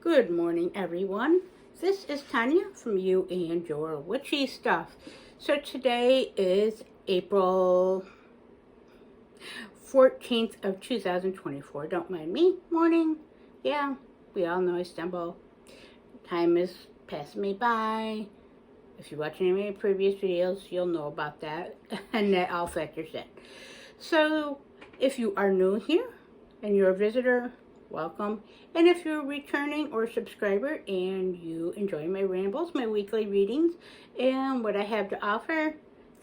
Good morning, everyone. This is Tanya from You and Your Witchy Stuff. So today is April 14th of 2024. Don't mind me. Morning. Yeah, we all know I stumble. Time is passing me by. If you watch any of my previous videos, you'll know about that. And that all factors in. So if you are new here and you're a visitor, welcome. And if you're returning or subscriber and you enjoy my rambles, my weekly readings, and what I have to offer,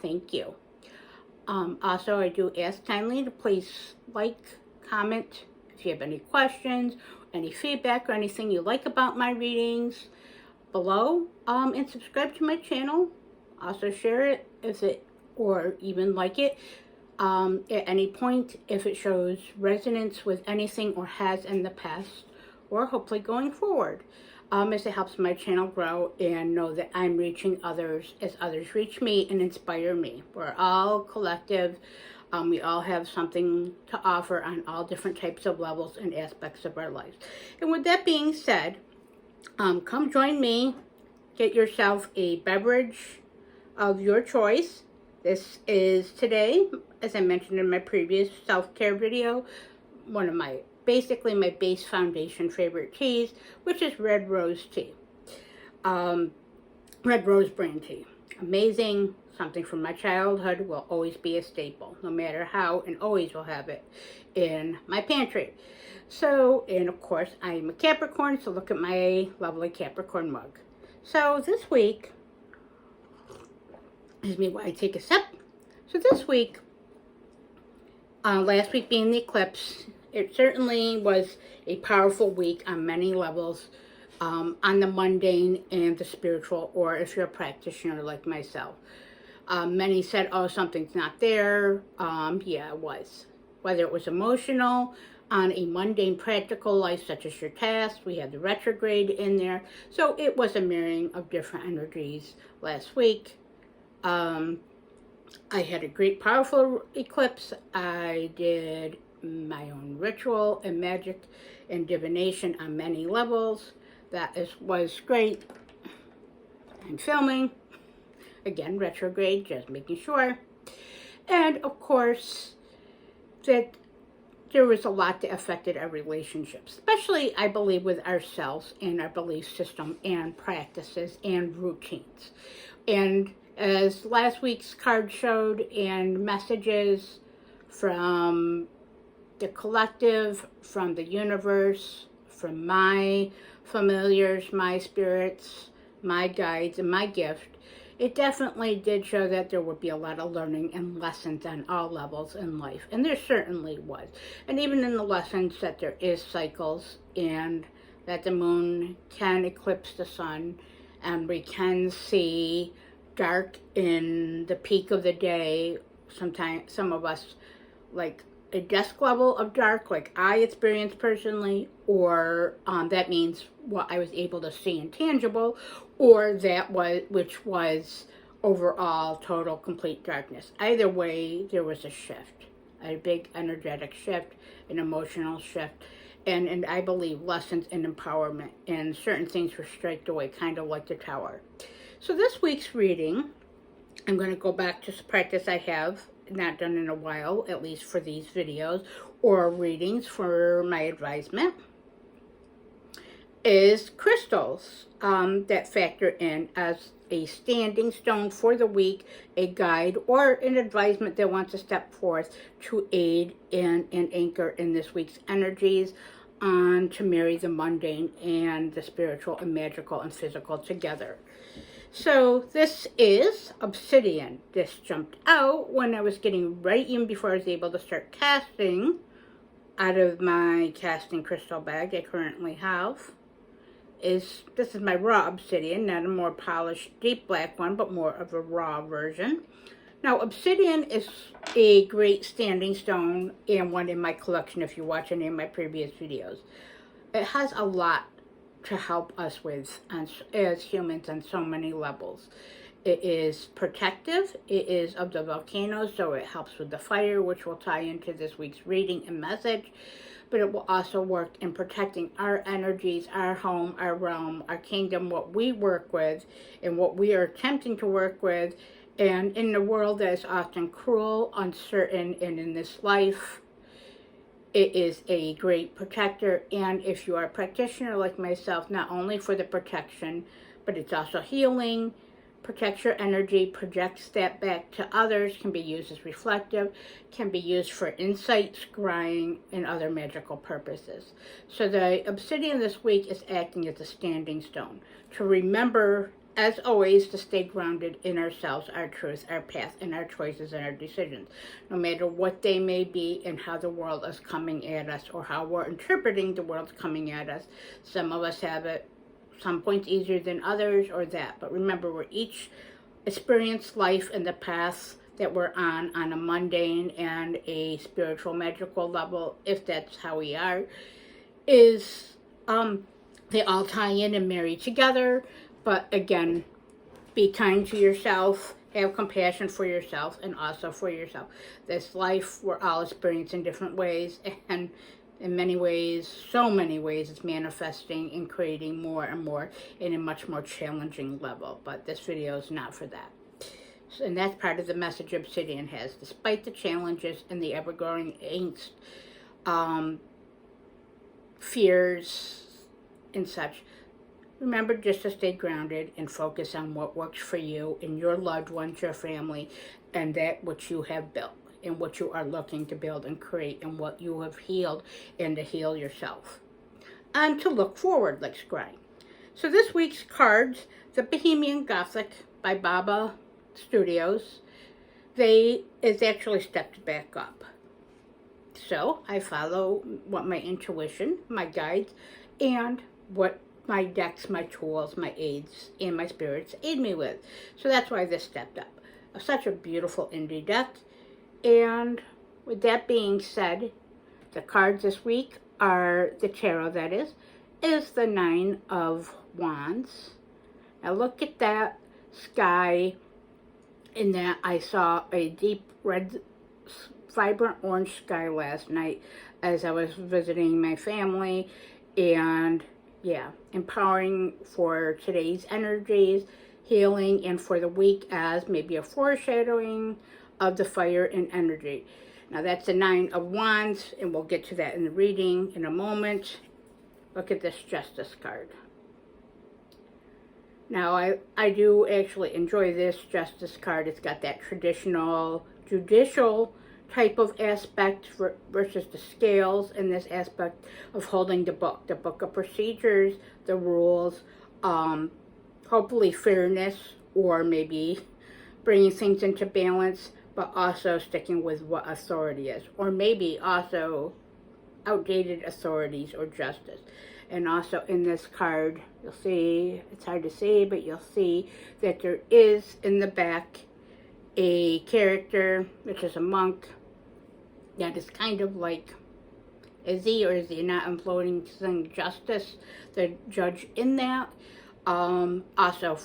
thank you. Also, I do ask kindly to please like, comment if you have any questions, any feedback, or anything you like about my readings below, and subscribe to my channel. Also share it if it, or even like it. At any point, if it shows resonance with anything or has in the past, or hopefully going forward, as it helps my channel grow and know that I'm reaching others as others reach me and inspire me. We're all collective. We all have something to offer on all different types of levels and aspects of our lives. And with that being said, come join me. Get yourself a beverage of your choice. This is today, as I mentioned in my previous self-care video, one of my, basically my base foundation favorite teas, which is Red Rose tea. Red Rose brand tea. Amazing. Something from my childhood, will always be a staple, no matter how, and always will have it in my pantry. So, and of course, I'm a Capricorn, so look at my lovely Capricorn mug. So this week, excuse me while I take a sip. So this week, last week being the eclipse, it certainly was a powerful week on many levels, on the mundane and the spiritual, or if you're a practitioner like myself. Many said, oh, something's not there. Yeah, it was. Whether it was emotional, on a mundane practical life such as your tasks, we had the retrograde in there. So it was a mirroring of different energies last week. I had a great powerful eclipse. I did my own ritual and magic and divination on many levels. Was great. I'm filming. Again, retrograde, just making sure. And of course, that there was a lot that affected our relationships, especially, I believe, with ourselves and our belief system and practices and routines. And as last week's card showed, and messages from the collective, from the universe, from my familiars, my spirits, my guides, and my gift, it definitely did show that there would be a lot of learning and lessons on all levels in life. And there certainly was. And even in the lessons that there is cycles, and that the moon can eclipse the sun, and we can see dark in the peak of the day. Sometimes, some of us, like a dusk level of dark, like I experienced personally, or that means what I was able to see intangible, or that was, which was overall total complete darkness. Either way, there was a shift, a big energetic shift, an emotional shift, and I believe lessons in empowerment, and certain things were stripped away, kind of like the tower. So this week's reading, I'm going to go back to practice I have not done in a while, at least for these videos or readings for my advisement, is crystals that factor in as a standing stone for the week, a guide, or an advisement that wants to step forth to aid in and anchor in this week's energies, to marry the mundane and the spiritual and magical and physical together. So this is obsidian. This jumped out when I was getting ready, even before I was able to start casting out of my casting crystal bag I currently have. This is my raw obsidian, not a more polished deep black one, but more of a raw version. Now, obsidian is a great standing stone and one in my collection if you watch any of my previous videos. It has a lot to help us with as humans on so many levels. It is protective. It is of the volcanoes, so it helps with the fire, which will tie into this week's reading and message. but it will also work in protecting our energies, our home, our realm, our kingdom, what we work with and what we are attempting to work with. And in the world that is often cruel, uncertain, and in this life, it is a great protector. And if you are a practitioner like myself, not only for the protection, but it's also healing, protects your energy, projects that back to others, can be used as reflective, can be used for insight, scrying, and other magical purposes. So the obsidian this week is acting as a standing stone to remember, as always, to stay grounded in ourselves, our truth, our path, and our choices and our decisions, no matter what they may be and how the world is coming at us or how we're interpreting the world coming at us. Some of us have it some points easier than others or that, but remember, we're each experience life and the paths that we're on a mundane and a spiritual magical level, if that's how we are, is they all tie in and marry together. But again, be kind to yourself, have compassion for yourself, and also for yourself. This life we're all experiencing different ways, and in many ways, so many ways, it's manifesting and creating more and more in a much more challenging level. But this video is not for that. And that's part of the message Obsidian has. Despite the challenges and the ever-growing angst, fears, and such, remember just to stay grounded and focus on what works for you and your loved ones, your family, and that which you have built and what you are looking to build and create and what you have healed, and to heal yourself. And to look forward, like scrying. So this week's cards, the Bohemian Gothic by Baba Studios, it's actually stepped back up. So I follow what my intuition, my guides, and what my decks, my tools, my aids, and my spirits aid me with. So that's why this stepped up. Such a beautiful indie deck. And with that being said, the cards this week are, the tarot that is the Nine of Wands. Now look at that sky. In that I saw a deep red, vibrant orange sky last night as I was visiting my family. And yeah, empowering for today's energies, healing, and for the week as maybe a foreshadowing of the fire and energy. Now that's the Nine of Wands, and we'll get to that in the reading in a moment. Look at this Justice card. Now I do actually enjoy this Justice card. It's got that traditional judicial type of aspect versus the scales, in this aspect of holding the book of procedures, the rules, hopefully fairness, or maybe bringing things into balance, but also sticking with what authority is, or maybe also outdated authorities or justice. And also in this card, you'll see, it's hard to see, but you'll see that there is in the back a character, which is a monk, that is kind of like, is he or is he not imploding justice, the judge in that. Also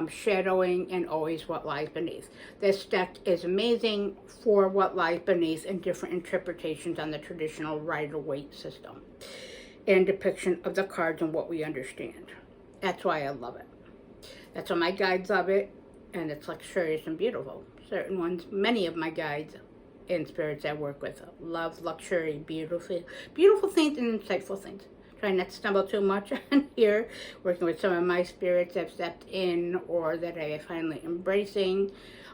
shadowing and always what lies beneath. This deck is amazing for what lies beneath and different interpretations on the traditional Rider-Waite system and depiction of the cards and what we understand. That's why I love it. That's why my guides love it, and it's luxurious and beautiful. Certain ones, many of my guides and spirits I work with love luxury, beautiful things and insightful things. Try not to stumble too much on here. Working with some of my spirits I've stepped in, or that I am finally embracing,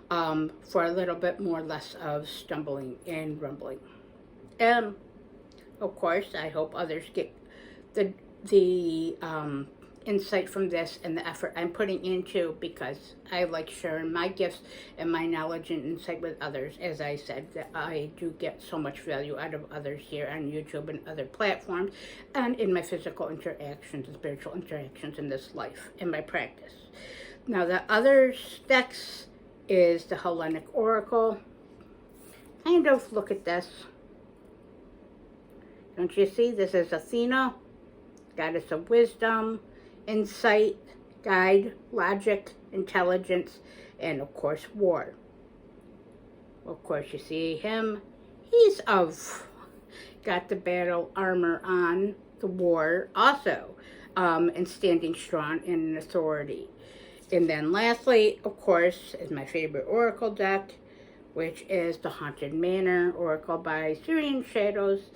for a little bit more less of stumbling and rumbling. And of course, I hope others get the insight from this and the effort I'm putting into, because I like sharing my gifts and my knowledge and insight with others. As I said, that I do get so much value out of others here on YouTube and other platforms, and in my physical interactions and spiritual interactions in this life, in my practice. Now the other decks is the Hellenic Oracle. Kind of look at this. Don't you see? This is Athena, goddess of wisdom, insight, guide, logic, intelligence, and of course war. Of course, you see him. He's of got the battle armor on the war also, and standing strong in authority. And then lastly, of course, is my favorite Oracle deck, which is the Haunted Manor Oracle by Syrian Shadows.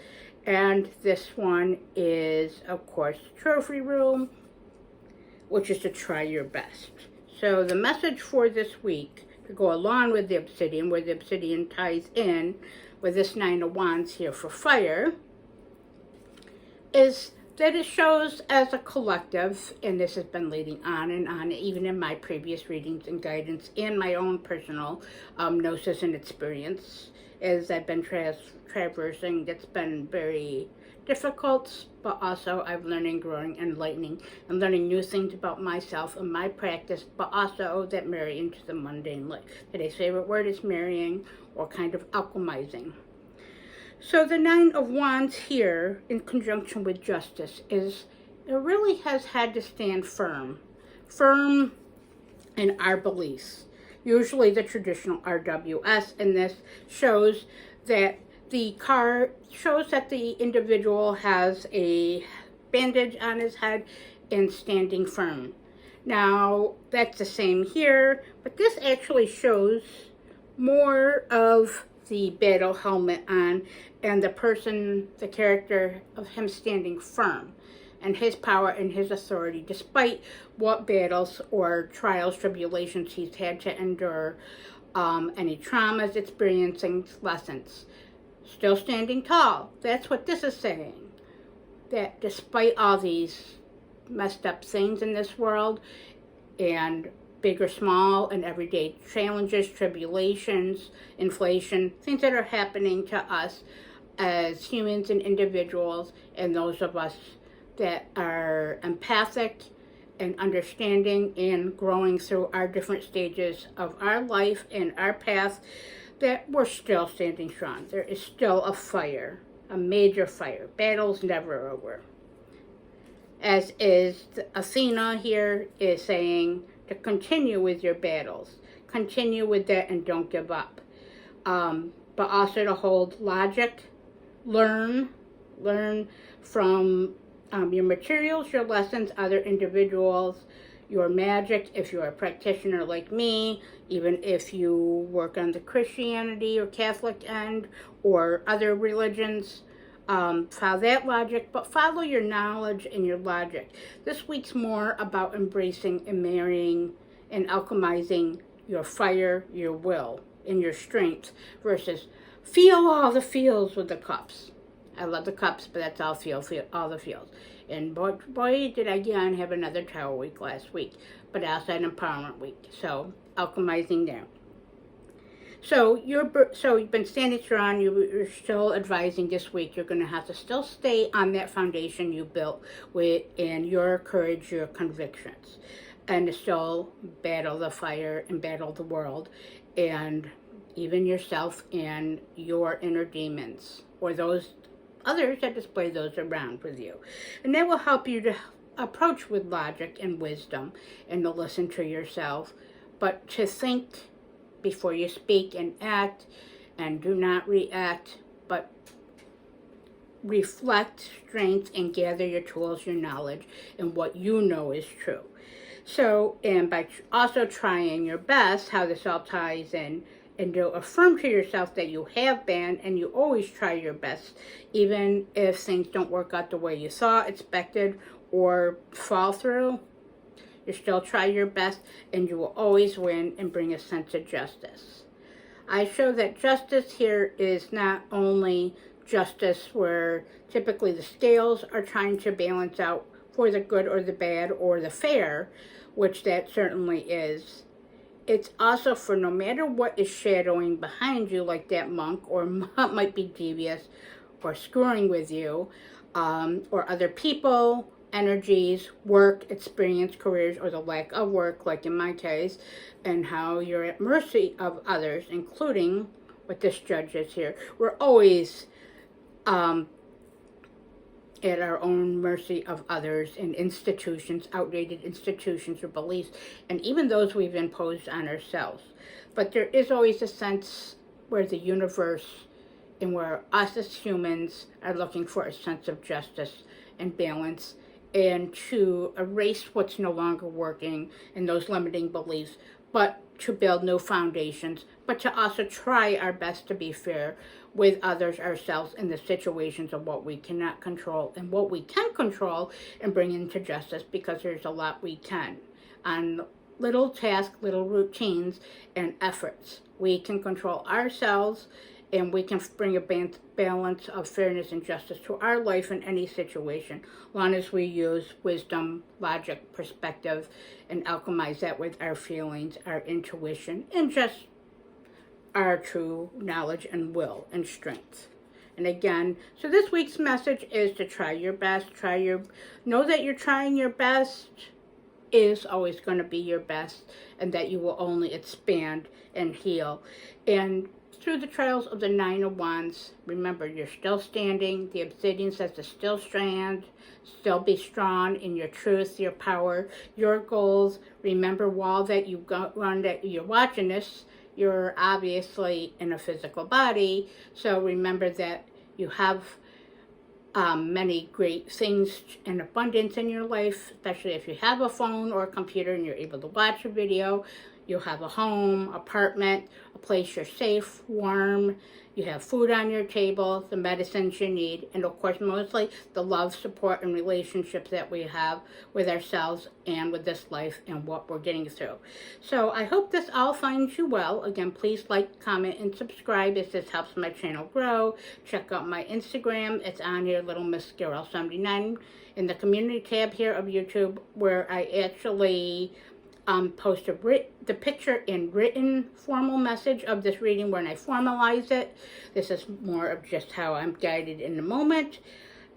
And this one is, of course, Trophy Room, which is to try your best. So the message for this week, to go along with the Obsidian, where the Obsidian ties in with this Nine of Wands here for fire, is that it shows as a collective, and this has been leading on and on, even in my previous readings and guidance and my own personal gnosis and experience, as I've been traversing. It's been very difficult, but also I'm learning, growing, enlightening, and learning new things about myself and my practice, but also that marry into the mundane life. Today's favorite word is marrying, or kind of alchemizing. So the Nine of Wands here, in conjunction with Justice, is it really has had to stand firm in our beliefs. Usually the traditional RWS, and this shows that the card shows that the individual has a bandage on his head and standing firm. Now, that's the same here, but this actually shows more of the battle helmet on and the person, the character of him standing firm and his power and his authority, despite what battles or trials, tribulations he's had to endure, any traumas, experiencing lessons. Still standing tall. That's what this is saying. That despite all these messed up things in this world, and big or small and everyday challenges, tribulations, inflation, things that are happening to us as humans and individuals, and those of us that are empathic and understanding and growing through our different stages of our life and our path, that we're still standing strong. There is still a fire, a major fire. Battle's never over. As is Athena here is saying, to continue with your battles. Continue with that and don't give up. But also to hold logic, learn from your materials, your lessons, other individuals, your magic, if you're a practitioner like me, even if you work on the Christianity or Catholic end or other religions, follow that logic, but follow your knowledge and your logic. This week's more about embracing and marrying and alchemizing your fire, your will, and your strength versus feel all the feels with the cups. I love the cups, but that's all all the feels. And boy, did I again have another Tower week last week, but also an empowerment week. So alchemizing there. So you've been standing strong. You're still advising this week. You're going to have to still stay on that foundation you built with, and your courage, your convictions, and to still battle the fire and battle the world, and even yourself and your inner demons, or those others that display those around with you, and that will help you to approach with logic and wisdom, and to listen to yourself, but to think before you speak and act, and do not react, but reflect, strength, and gather your tools, your knowledge, and what you know is true. So, and by also trying your best, how this all ties in, and to affirm to yourself that you have been, and you always try your best, even if things don't work out the way you thought, expected, or fall through. You still try your best, and you will always win and bring a sense of justice. I show that justice here is not only justice where typically the scales are trying to balance out for the good or the bad or the fair, which that certainly is. It's also for no matter what is shadowing behind you, like that monk, or might be devious or screwing with you, or other people, energies, work, experience, careers, or the lack of work, like in my case, and how you're at mercy of others, including what this judge is here. We're always at our own mercy of others and institutions, outdated institutions or beliefs, and even those we've imposed on ourselves. But there is always a sense where the universe and where us as humans are looking for a sense of justice and balance, and to erase what's no longer working and those limiting beliefs, but to build new foundations, but to also try our best to be fair with others, ourselves, in the situations of what we cannot control and what we can control, and bring into justice, because there's a lot we can. On little tasks, little routines, and efforts, we can control ourselves, and we can bring a balance of fairness and justice to our life in any situation, as long as we use wisdom, logic, perspective, and alchemize that with our feelings, our intuition, and just our true knowledge and will and strength. And again, so this week's message is to try your best. Know that you're trying your best is always going to be your best, and that you will only expand and heal. And through the trials of the Nine of Wands, remember, you're still standing. The Obsidian says to still stand, still be strong in your truth, your power, your goals. Remember, while that you run, that you're watching this, you're obviously in a physical body. So remember that you have many great things in abundance in your life, especially if you have a phone or a computer and you're able to watch a video. You'll have a home, apartment, a place you're safe, warm. You have food on your table, the medicines you need, and of course, mostly the love, support, and relationships that we have with ourselves and with this life and what we're getting through. So I hope this all finds you well. Again, please like, comment, and subscribe as this helps my channel grow. Check out my Instagram. It's on here, Little Miss Girl 79, in the community tab here of YouTube, where I actually post the picture in written formal message of this reading when I formalize it. This is more of just how I'm guided in the moment.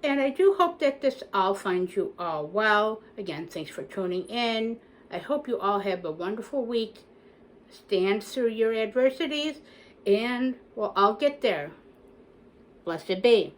And I do hope that this all finds you all well. Again, thanks for tuning in. I hope you all have a wonderful week. Stand through your adversities, and we'll all get there. Blessed be.